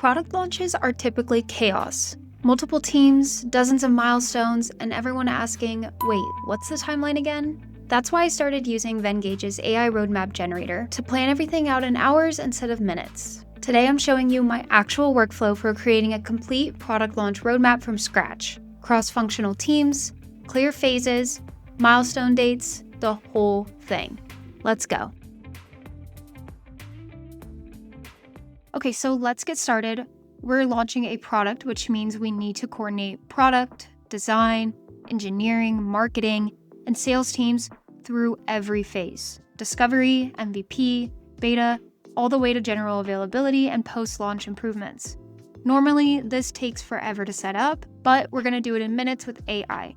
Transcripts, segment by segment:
Product launches are typically chaos. Multiple teams, dozens of milestones, and everyone asking, wait, what's the timeline again? That's why I started using Venngage's AI roadmap generator to plan everything out in hours instead of minutes. Today I'm showing you my actual workflow for creating a complete product launch roadmap from scratch. Cross-functional teams, clear phases, milestone dates, the whole thing. Let's go. Okay, so let's get started. We're launching a product, which means we need to coordinate product, design, engineering, marketing, and sales teams through every phase. Discovery, MVP, beta, all the way to general availability and post-launch improvements. Normally, this takes forever to set up, but we're going to do it in minutes with AI.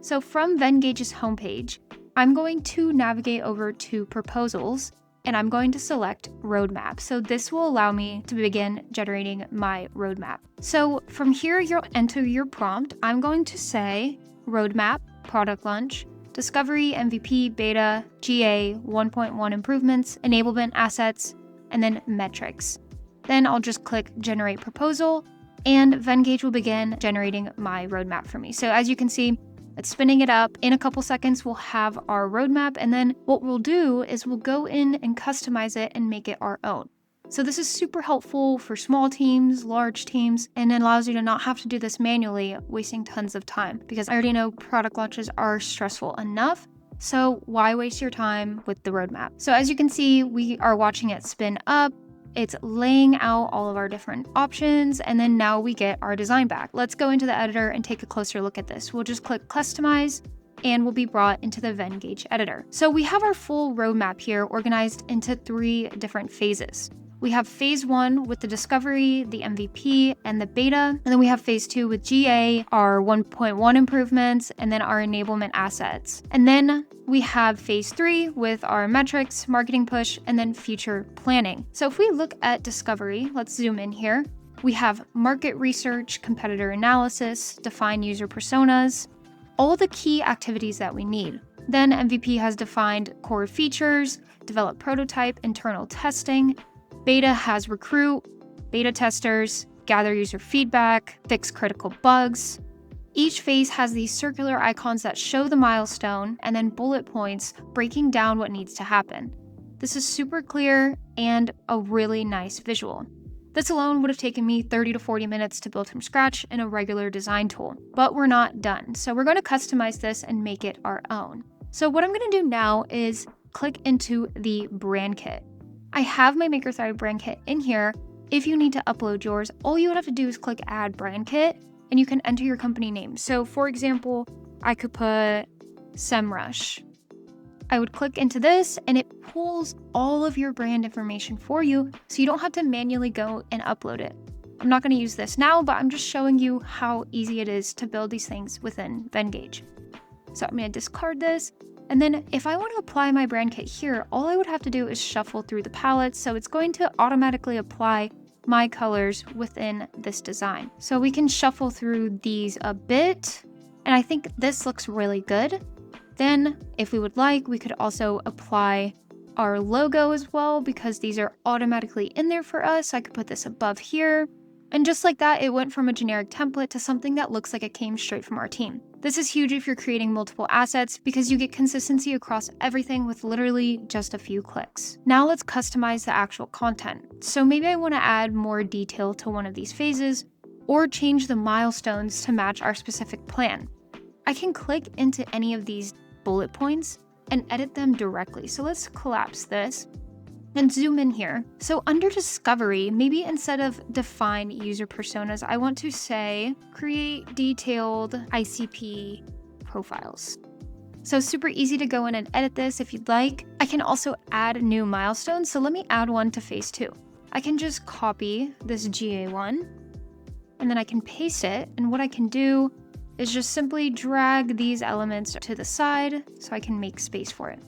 So from Venngage's homepage, I'm going to navigate over to Proposals, and I'm going to select Roadmap. So this will allow me to begin generating my roadmap. So from here, you'll enter your prompt. I'm going to say Roadmap, Product Launch, Discovery, MVP, Beta, GA, 1.1 improvements, enablement assets, and then metrics. Then I'll just click Generate Proposal, and Venngage will begin generating my roadmap for me. So as you can see, it's spinning it up. In a couple seconds, we'll have our roadmap, and then what we'll do is we'll go in and customize it and make it our own. So this is super helpful for small teams, large teams, and it allows you to not have to do this manually, wasting tons of time, because I already know product launches are stressful enough. So why waste your time with the roadmap? So as you can see, we are watching it spin up. It's laying out all of our different options, and then now we get our design back. Let's go into the editor and take a closer look at this. We'll just click Customize, and we'll be brought into the Venngage editor. So we have our full roadmap here organized into 3 different phases. We have phase 1 with the discovery, the MVP, and the beta. And then we have phase 2 with GA, our 1.1 improvements, and then our enablement assets. And then we have phase 3 with our metrics, marketing push, and then future planning. So if we look at discovery, let's zoom in here. We have market research, competitor analysis, define user personas, all the key activities that we need. Then MVP has defined core features, develop prototype, internal testing. Beta has recruit, beta testers, gather user feedback, fix critical bugs. Each phase has these circular icons that show the milestone and then bullet points breaking down what needs to happen. This is super clear and a really nice visual. This alone would have taken me 30 to 40 minutes to build from scratch in a regular design tool, but we're not done. So we're going to customize this and make it our own. So what I'm going to do now is click into the brand kit. I have my MakerThrive brand kit in here. If you need to upload yours, all you would have to do is click Add Brand Kit, and you can enter your company name. So for example, I could put SEMrush. I would click into this, and it pulls all of your brand information for you, so you don't have to manually go and upload it. I'm not going to use this now, but I'm just showing you how easy it is to build these things within Venngage. So I'm going to discard this. And then if I want to apply my brand kit here, all I would have to do is shuffle through the palette. So it's going to automatically apply my colors within this design. So we can shuffle through these a bit. And I think this looks really good. Then if we would like, we could also apply our logo as well, because these are automatically in there for us. I could put this above here. And just like that, it went from a generic template to something that looks like it came straight from our team. This is huge if you're creating multiple assets, because you get consistency across everything with literally just a few clicks. Now let's customize the actual content. So maybe I want to add more detail to one of these phases, or change the milestones to match our specific plan. I can click into any of these bullet points and edit them directly. So let's collapse this and zoom in here. So under discovery, maybe instead of define user personas, I want to say create detailed ICP profiles. So super easy to go in and edit this if you'd like. I can also add new milestones. So let me add one to phase 2. I can just copy this GA one, and then I can paste it. And what I can do is just simply drag these elements to the side so I can make space for it.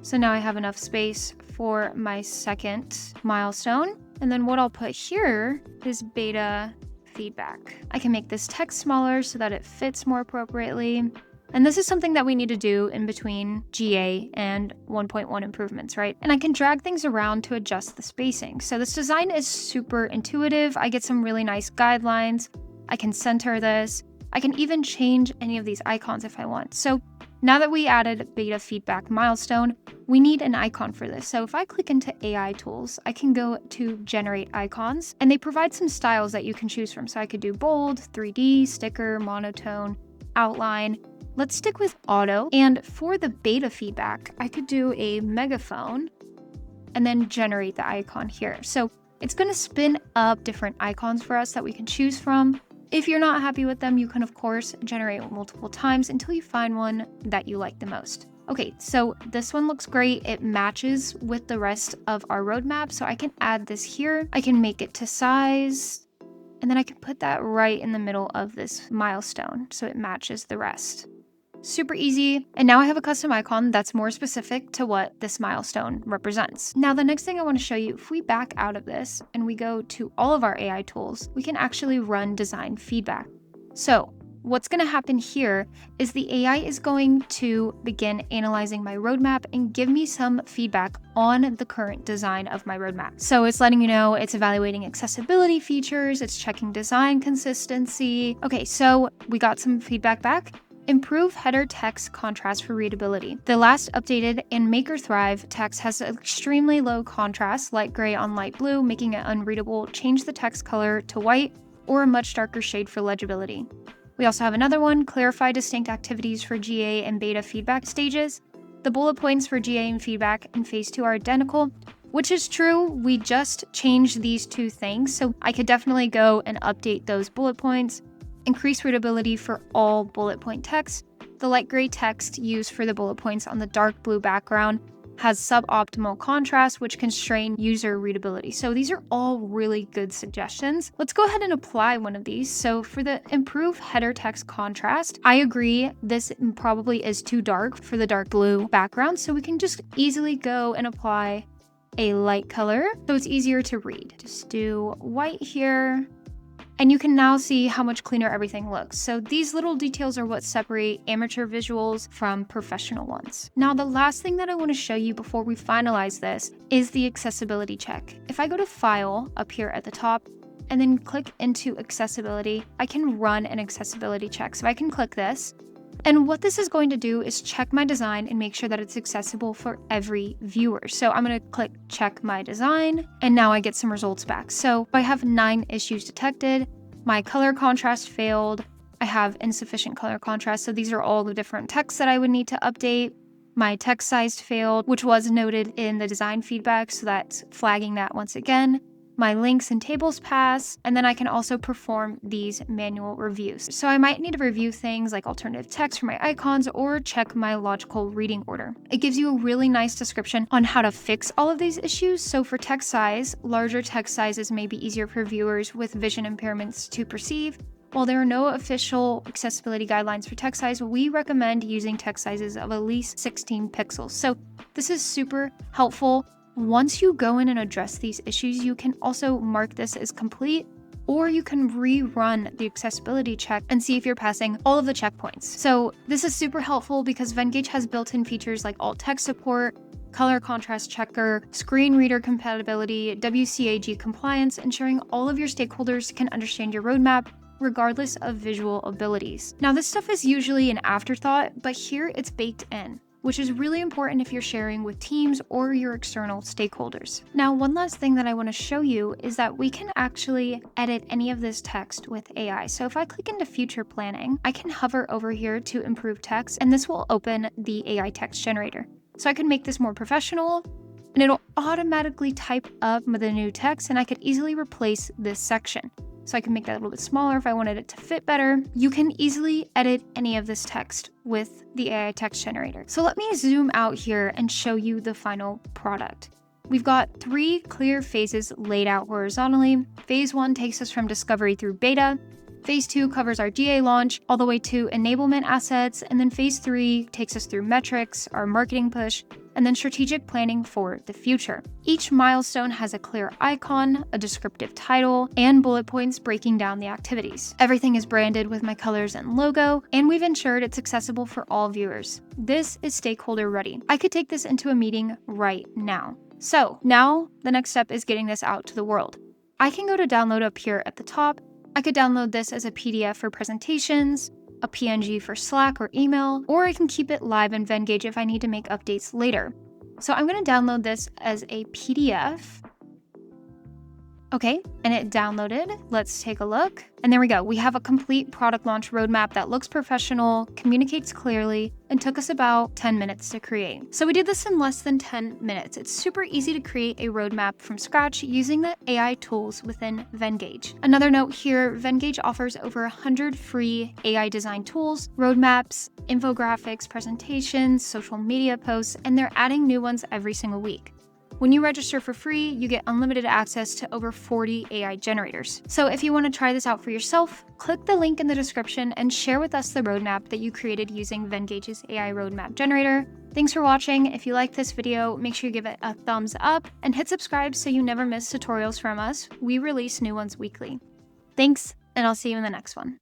So now I have enough space for my second milestone. And then what I'll put here is beta feedback. I can make this text smaller so that it fits more appropriately. And this is something that we need to do in between GA and 1.1 improvements, right? And I can drag things around to adjust the spacing. So this design is super intuitive. I get some really nice guidelines. I can center this. I can even change any of these icons if I want. So now that we added beta feedback milestone, we need an icon for this. So if I click into AI tools, I can go to generate icons, and they provide some styles that you can choose from. So I could do bold, 3D, sticker, monotone, outline. Let's stick with auto. And for the beta feedback, I could do a megaphone and then generate the icon here. So it's going to spin up different icons for us that we can choose from. If you're not happy with them, you can of course generate multiple times until you find one that you like the most. Okay, so this one looks great. It matches with the rest of our roadmap. So I can add this here. I can make it to size, and then I can put that right in the middle of this milestone so it matches the rest. Super easy. And now I have a custom icon that's more specific to what this milestone represents. Now, the next thing I want to show you, if we back out of this and we go to all of our AI tools, we can actually run design feedback. So what's going to happen here is the AI is going to begin analyzing my roadmap and give me some feedback on the current design of my roadmap. So it's letting you know it's evaluating accessibility features, it's checking design consistency. Okay, so we got some feedback back. Improve header text contrast for readability. The last updated in Maker Thrive text has extremely low contrast, light gray on light blue, making it unreadable. Change the text color to white or a much darker shade for legibility. We also have another one, clarify distinct activities for GA and beta feedback stages. The bullet points for GA and feedback in phase 2 are identical, which is true. We just changed these two things, so I could definitely go and update those bullet points. Increase readability for all bullet point text. The light gray text used for the bullet points on the dark blue background has suboptimal contrast, which can strain user readability. So these are all really good suggestions. Let's go ahead and apply one of these. So for the improve header text contrast, I agree this probably is too dark for the dark blue background. So we can just easily go and apply a light color so it's easier to read. Just do white here. And you can now see how much cleaner everything looks. So these little details are what separate amateur visuals from professional ones. Now, the last thing that I want to show you before we finalize this is the accessibility check. If I go to File up here at the top and then click into Accessibility, I can run an accessibility check. So I can click this. And what this is going to do is check my design and make sure that it's accessible for every viewer. So I'm going to click check my design, and now I get some results back. So I have 9 issues detected. My color contrast failed. I have insufficient color contrast. So these are all the different texts that I would need to update. My text size failed, which was noted in the design feedback. So that's flagging that once again. My links and tables pass, and then I can also perform these manual reviews. So I might need to review things like alternative text for my icons or check my logical reading order. It gives you a really nice description on how to fix all of these issues. So for text size, larger text sizes may be easier for viewers with vision impairments to perceive. While there are no official accessibility guidelines for text size, we recommend using text sizes of at least 16 pixels. So this is super helpful. Once you go in and address these issues, you can also mark this as complete, or you can rerun the accessibility check and see if you're passing all of the checkpoints. So this is super helpful because Venngage has built-in features like alt text support, color contrast checker, screen reader compatibility, WCAG compliance, ensuring all of your stakeholders can understand your roadmap regardless of visual abilities. Now, this stuff is usually an afterthought, but here it's baked in, which is really important if you're sharing with teams or your external stakeholders. Now, one last thing that I want to show you is that we can actually edit any of this text with AI. So if I click into future planning, I can hover over here to improve text, and this will open the AI text generator. So I can make this more professional, and it'll automatically type up the new text, and I could easily replace this section. So I can make that a little bit smaller if I wanted it to fit better. You can easily edit any of this text with the AI text generator. So let me zoom out here and show you the final product. We've got 3 clear phases laid out horizontally. Phase 1 takes us from discovery through beta. Phase 2 covers our GA launch all the way to enablement assets. And then phase 3 takes us through metrics, our marketing push, and then strategic planning for the future. Each milestone has a clear icon, a descriptive title, and bullet points breaking down the activities. Everything is branded with my colors and logo, and we've ensured it's accessible for all viewers. This is stakeholder-ready. I could take this into a meeting right now. So now the next step is getting this out to the world. I can go to download up here at the top. I could download this as a PDF for presentations, a PNG for Slack or email, or I can keep it live in Venngage if I need to make updates later. So I'm going to download this as a PDF. Okay, and it downloaded. Let's take a look. And there we go. We have a complete product launch roadmap that looks professional, communicates clearly, and took us about 10 minutes to create. So we did this in less than 10 minutes. It's super easy to create a roadmap from scratch using the AI tools within Venngage. Another note here, Venngage offers over 100 free AI design tools, roadmaps, infographics, presentations, social media posts, and they're adding new ones every single week. When you register for free, you get unlimited access to over 40 AI generators. So if you want to try this out for yourself, click the link in the description and share with us the roadmap that you created using Vengage's AI roadmap generator. Thanks for watching. If you liked this video, make sure you give it a thumbs up and hit subscribe so you never miss tutorials from us. We release new ones weekly. Thanks, and I'll see you in the next one.